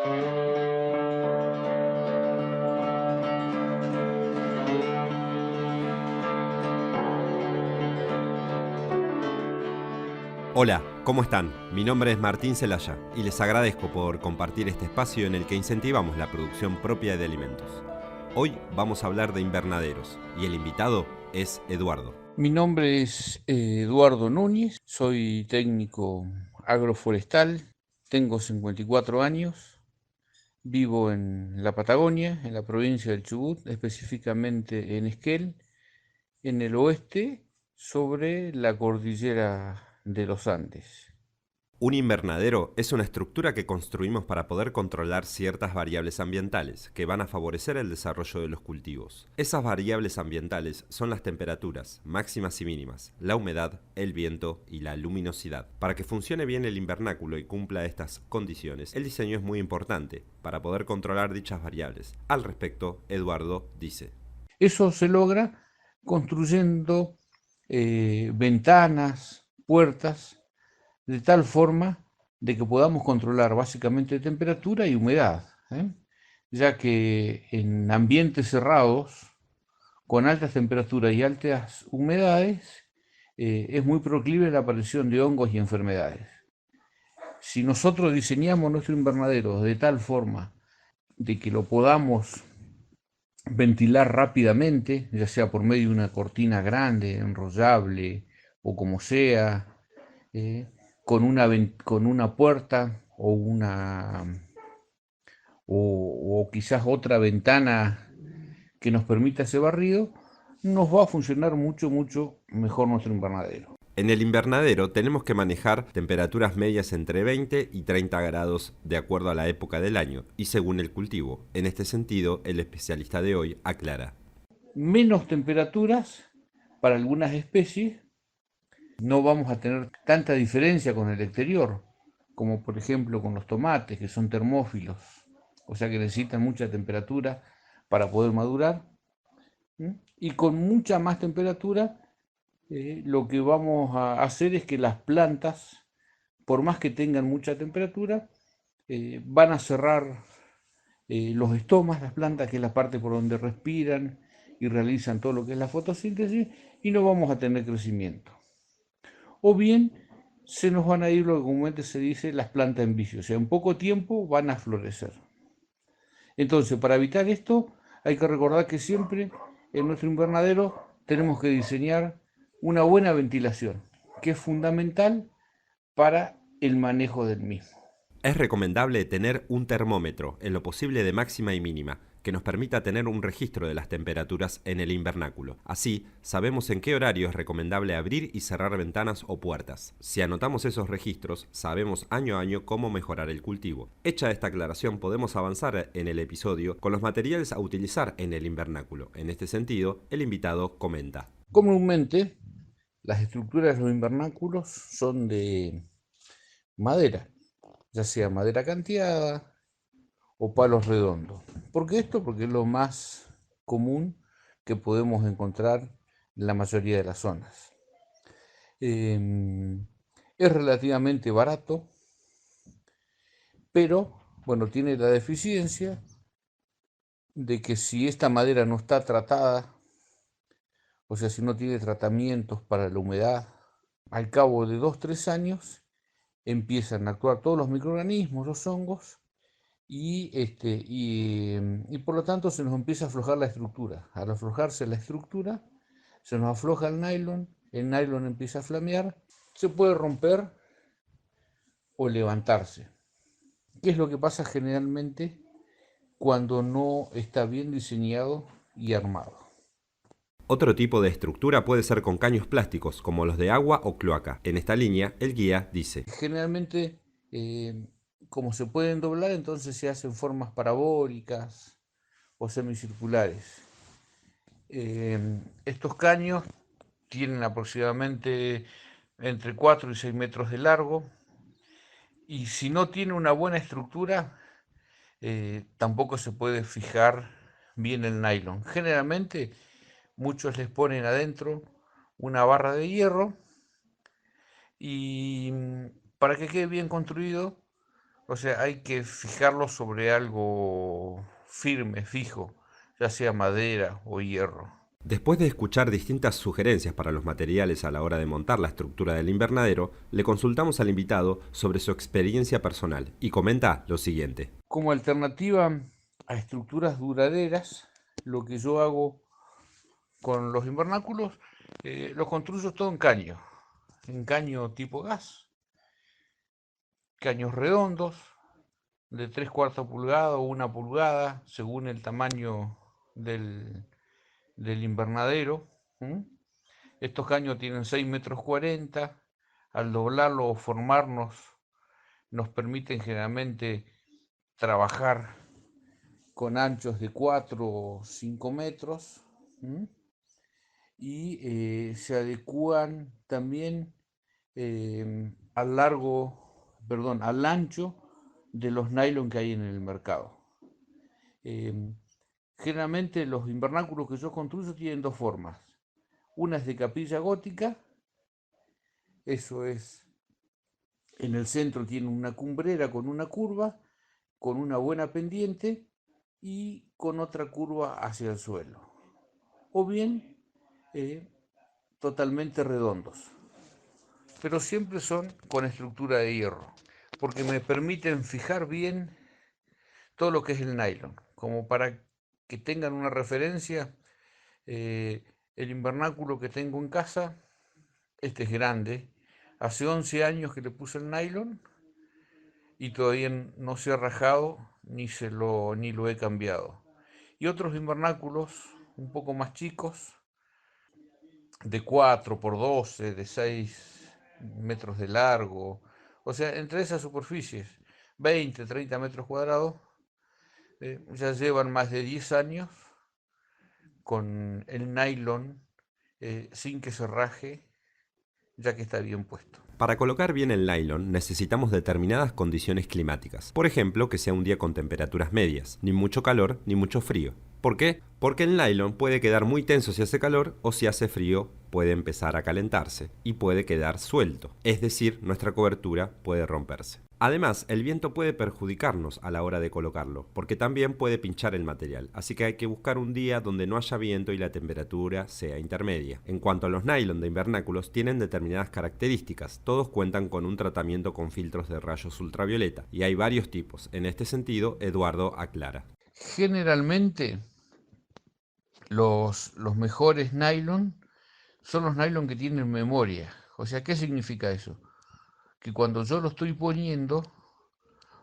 Hola, ¿cómo están? Mi nombre es Martín Celaya y les agradezco por compartir este espacio en el que incentivamos la producción propia de alimentos. Hoy vamos a hablar de invernaderos y el invitado es Eduardo. Mi nombre es Eduardo Núñez, soy técnico agroforestal, tengo 54 años, vivo en la Patagonia, en la provincia del Chubut, específicamente en Esquel, en el oeste, sobre la cordillera de los Andes. Un invernadero es una estructura que construimos para poder controlar ciertas variables ambientales que van a favorecer el desarrollo de los cultivos. Esas variables ambientales son las temperaturas máximas y mínimas, la humedad, el viento y la luminosidad. Para que funcione bien el invernáculo y cumpla estas condiciones, el diseño es muy importante para poder controlar dichas variables. Al respecto, Eduardo dice: Eso se logra construyendo ventanas, puertas, de tal forma de que podamos controlar básicamente temperatura y humedad, ya que en ambientes cerrados, con altas temperaturas y altas humedades, es muy proclive la aparición de hongos y enfermedades. Si nosotros diseñamos nuestro invernadero de tal forma de que lo podamos ventilar rápidamente, ya sea por medio de una cortina grande, enrollable o como sea, eh, con una puerta o quizás otra ventana que nos permita ese barrido, nos va a funcionar mucho mejor nuestro invernadero. En el invernadero tenemos que manejar temperaturas medias entre 20 y 30 grados de acuerdo a la época del año y según el cultivo. En este sentido, el especialista de hoy aclara: Menos temperaturas para algunas especies, no vamos a tener tanta diferencia con el exterior, como por ejemplo con los tomates, que son termófilos, o sea que necesitan mucha temperatura para poder madurar. Y con mucha más temperatura, lo que vamos a hacer es que las plantas, por más que tengan mucha temperatura, van a cerrar los estomas, las plantas, que es la parte por donde respiran y realizan todo lo que es la fotosíntesis, y no vamos a tener crecimiento. O bien se nos van a ir lo que comúnmente se dice las plantas en vicio, o sea, en poco tiempo van a florecer. Entonces, para evitar esto, hay que recordar que siempre en nuestro invernadero tenemos que diseñar una buena ventilación, que es fundamental para el manejo del mismo. es recomendable tener un termómetro, en lo posible de máxima y mínima, que nos permita tener un registro de las temperaturas en el invernáculo. Así, sabemos en qué horario es recomendable abrir y cerrar ventanas o puertas. Si anotamos esos registros, sabemos año a año cómo mejorar el cultivo. Hecha esta aclaración, podemos avanzar en el episodio con los materiales a utilizar en el invernáculo. En este sentido, el invitado comenta: Comúnmente, las estructuras de los invernáculos son de madera, ya sea madera canteada o palos redondos. ¿Por qué esto? Porque es lo más común que podemos encontrar en la mayoría de las zonas. Es relativamente barato, pero bueno, tiene la deficiencia de que si esta madera no está tratada, o sea, si no tiene tratamientos para la humedad, al cabo de 2 o 3 años empiezan a actuar todos los microorganismos, los hongos, y por lo tanto se nos empieza a aflojar la estructura. Al aflojarse la estructura, se nos afloja el nylon empieza a flamear, se puede romper o levantarse. ¿Qué es lo que pasa generalmente cuando no está bien diseñado y armado? otro tipo de estructura puede ser con caños plásticos, como los de agua o cloaca. En esta línea, el guía dice: Generalmente, como se pueden doblar, entonces se hacen formas parabólicas o semicirculares. Estos caños tienen aproximadamente entre 4 y 6 metros de largo, y si no tiene una buena estructura, tampoco se puede fijar bien el nylon. Generalmente muchos les ponen adentro una barra de hierro y para que quede bien construido, O sea, hay que fijarlo sobre algo firme, fijo, ya sea madera o hierro. Después de escuchar distintas sugerencias para los materiales a la hora de montar la estructura del invernadero, le consultamos al invitado sobre su experiencia personal y comenta lo siguiente. Como alternativa a estructuras duraderas, lo que yo hago con los invernáculos, los construyo todo en caño tipo gas, caños redondos, de 3/4 pulgada o 1 pulgada, según el tamaño del invernadero. ¿Mm? Estos caños tienen 6,40 m. Al doblarlo o formarnos, nos permiten generalmente trabajar con anchos de 4 o 5 metros. ¿Mm? Y se adecúan también al ancho de los nylon que hay en el mercado. Eh, Generalmente los invernáculos que yo construyo tienen dos formas. Una es de capilla gótica, eso es, en el centro tiene una cumbrera con una curva, con una buena pendiente y con otra curva hacia el suelo. O bien eh, totalmente redondos, pero siempre son con estructura de hierro, porque me permiten fijar bien todo lo que es el nylon, como para que tengan una referencia. El invernáculo que tengo en casa, este es grande, hace 11 años que le puse el nylon y todavía no se ha rajado ni lo he cambiado. Y otros invernáculos un poco más chicos, de 4 por 12, de 6 metros de largo, o sea, entre esas superficies, 20, 30 metros cuadrados, ya llevan más de 10 años con el nylon sin que se raje, ya que está bien puesto. Para colocar bien el nylon necesitamos determinadas condiciones climáticas. Por ejemplo, que sea un día con temperaturas medias, ni mucho calor ni mucho frío. ¿Por qué? Porque el nylon puede quedar muy tenso si hace calor o si hace frío puede empezar a calentarse y puede quedar suelto. Es decir, nuestra cobertura puede romperse. Además, el viento puede perjudicarnos a la hora de colocarlo, porque también puede pinchar el material, así que hay que buscar un día donde no haya viento y la temperatura sea intermedia. En cuanto a los nylon de invernáculos, tienen determinadas características, todos cuentan con un tratamiento con filtros de rayos ultravioleta, y hay varios tipos. En este sentido, Eduardo aclara. Generalmente los mejores nylon son los nylon que tienen memoria. O sea, ¿qué significa eso? Que cuando yo lo estoy poniendo,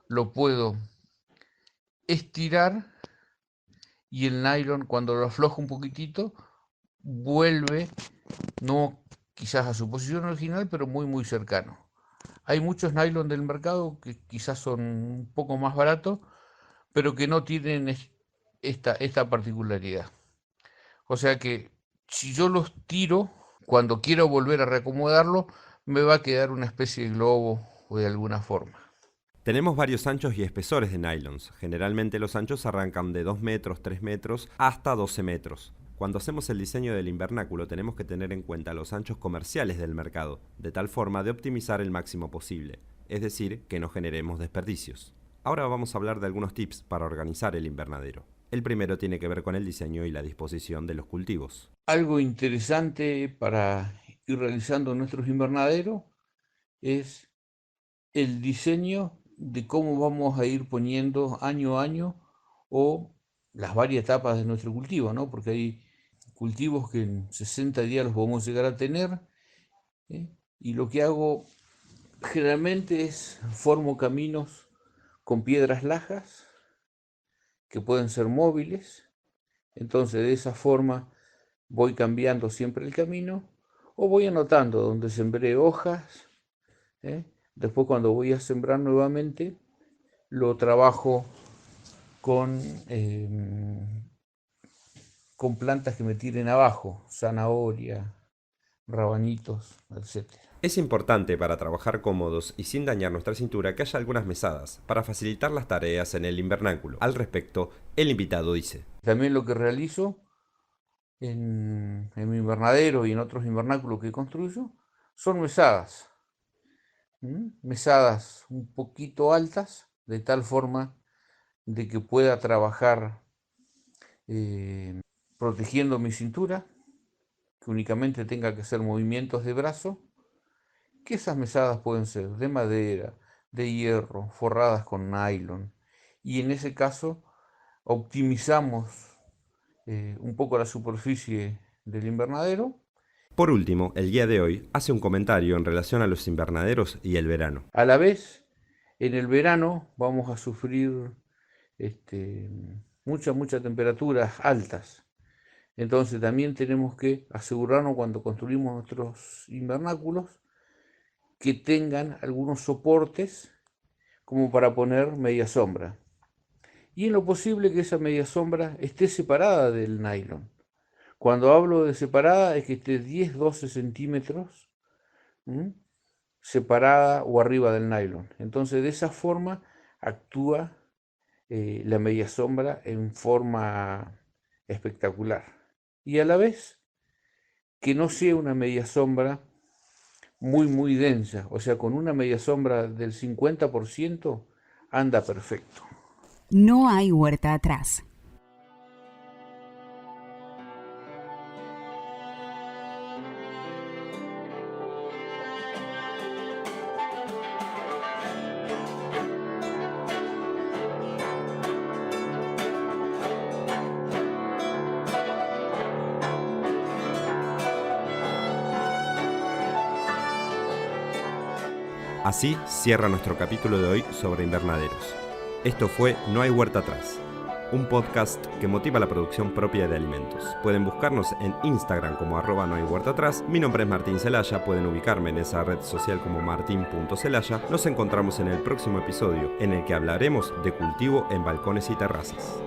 lo puedo estirar y el nylon, cuando lo aflojo un poquitito, vuelve, no quizás a su posición original, pero muy, muy cercano. Hay muchos nylon del mercado que quizás son un poco más baratos, pero que no tienen esta particularidad. O sea que si yo los tiro, cuando quiero volver a reacomodarlo, me va a quedar una especie de globo o de alguna forma. Tenemos varios anchos y espesores de nylons. Generalmente los anchos arrancan de 2 metros, 3 metros hasta 12 metros. Cuando hacemos el diseño del invernáculo tenemos que tener en cuenta los anchos comerciales del mercado, de tal forma de optimizar el máximo posible, es decir, que no generemos desperdicios. Ahora vamos a hablar de algunos tips para organizar el invernadero. El primero tiene que ver con el diseño y la disposición de los cultivos. Algo interesante para ir realizando nuestros invernaderos es el diseño de cómo vamos a ir poniendo año a año o las varias etapas de nuestro cultivo, ¿no? Porque hay cultivos que en 60 días los podemos llegar a tener, ¿eh? Y lo que hago generalmente es formo caminos con piedras lajas que pueden ser móviles, entonces de esa forma voy cambiando siempre el camino o voy anotando donde sembré hojas, ¿eh? Después cuando voy a sembrar nuevamente lo trabajo con, eh, con plantas que me tiren abajo, zanahoria, rabanitos, etcétera. Es importante para trabajar cómodos y sin dañar nuestra cintura que haya algunas mesadas para facilitar las tareas en el invernáculo. Al respecto, el invitado dice: También lo que realizo en mi invernadero y en otros invernáculos que construyo son mesadas. Mesadas un poquito altas de tal forma de que pueda trabajar protegiendo mi cintura, que únicamente tenga que hacer movimientos de brazo, que esas mesadas pueden ser de madera, de hierro, forradas con nylon, y en ese caso optimizamos un poco la superficie del invernadero. Por último, el guía de hoy hace un comentario en relación a los invernaderos y el verano. A la vez, en el verano vamos a sufrir muchas temperaturas altas. Entonces también tenemos que asegurarnos cuando construimos nuestros invernáculos que tengan algunos soportes como para poner media sombra. Y en lo posible que esa media sombra esté separada del nylon. Cuando hablo de separada es que esté 10-12 centímetros separada o arriba del nylon. Entonces de esa forma actúa la media sombra en forma espectacular. Y a la vez que no sea una media sombra muy densa, o sea, con una media sombra del 50% anda perfecto. No hay huerta atrás. Así cierra nuestro capítulo de hoy sobre invernaderos. Esto fue No hay huerta atrás, un podcast que motiva la producción propia de alimentos. Pueden buscarnos en Instagram como @nohayhuertaatrás. Mi nombre es Martín Celaya, pueden ubicarme en esa red social como martin.celaya. Nos encontramos en el próximo episodio, en el que hablaremos de cultivo en balcones y terrazas.